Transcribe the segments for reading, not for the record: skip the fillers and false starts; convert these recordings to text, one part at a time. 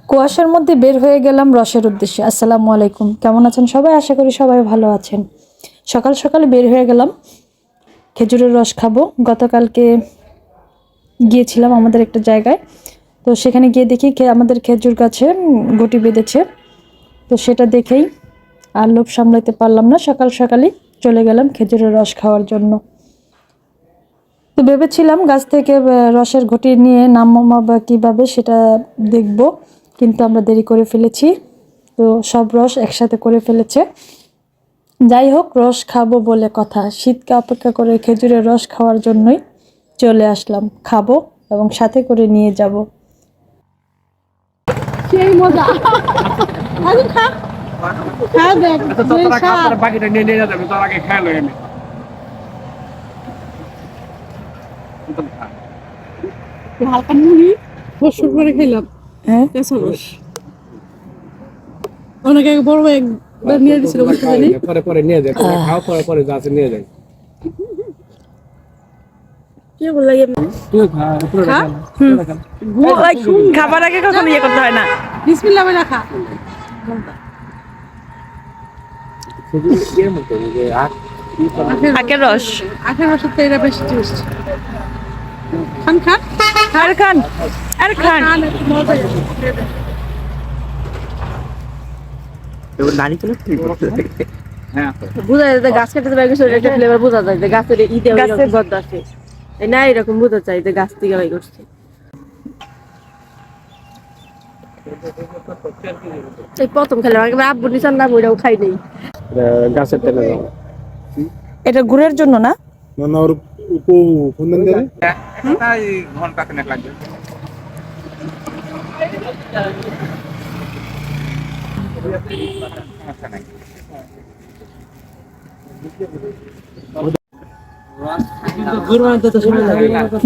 কুয়াশার মধ্যে বের হয়ে গেলাম রসের উদ্দেশ্যে। আসসালামু আলাইকুম, কেমন আছেন সবাই? আশা করি সবাই ভালো আছেন। সকাল সকাল বের হয়ে গেলাম, খেজুরের রস খাবো। গতকালকে গিয়েছিলাম আমাদের একটা জায়গায়, তো সেখানে গিয়ে দেখি আমাদের খেজুর গাছে গুটি বেঁধেছে। তো সেটা দেখেই আর লোভ সামলাতে পারলাম না, সকাল সকালই চলে গেলাম খেজুরের রস খাওয়ার জন্য। তো ভেবেছিলাম গাছ থেকে রসের ঘটি নিয়ে নামাবো বা কীভাবে সেটা দেখব, কিন্তু আমরা দেরি করে ফেলেছি। তো সব রস একসাথে করে ফেলেছে। যাই হোক, রস খাবো বলে কথা, শীতকে অপেক্ষা করে খেজুরের রস খাওয়ার জন্যই চলে আসলাম। খাবো এবং সাথে করে নিয়ে যাব। সেই মজা। এখন খা খা দেখ বাকিটা নিয়ে নিয়ে যাবে, তোর আগে খেয়াল হয়ে হালকা মুড়ি বসুর করে খেলাম। হ্যাঁ, কেঁচা রস অনেকে বড় একবার নিয়ে দিছিল বুঝতে জানি। পরে পরে নিয়ে যায়, খাও পরে পরে যা আছে নিয়ে যায়। কি বল লাগে খা খাবার আগে কখনো ইয়ে করতে হয় না। বিসমিল্লাহ বলে খা। আখের রস, আখের রসের তো এটা বেশি টেস্ট। খান খান আর খান আর খান। মজা। হ্যাঁ, বুঝা যায় গাছ কাটতে বাইর করছে, একটা ফ্লেভার বোঝা যায় যে গাছের ইতে গাছের গন্ধ আসে। না এরকম বোঝা যায় যে গাছ থেকে বাই করছে। এই প্রথম খেলাম, আব্বু নিচান না বইটাও খাই নেই। গাছের তেলে দাও। এটা গুড়ের জন্য না? না না, ওর ফোন দেন ঘন্টা খানেক লাগবে।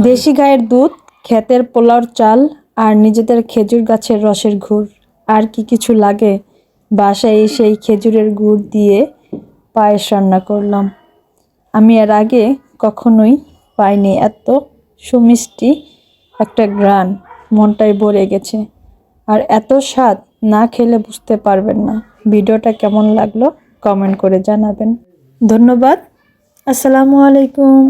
দেশি গায়ের দুধ, ক্ষেতের পোলাওর চাল আর নিজেদের খেজুর গাছের রসের গুড়, আর কি কিছু লাগে? বাসায় এসে এই খেজুরের গুড় দিয়ে পায়েস রান্না করলাম। আমি এর আগে কখনোই পাইনি এত সুমিষ্টি একটা ঘ্রাণ, মনটাই ভরে গেছে। আর এত স্বাদ না খেলে বুঝতে পারবেন না। ভিডিওটা কেমন লাগলো কমেন্ট করে জানাবেন। ধন্যবাদ। আসসালামু আলাইকুম।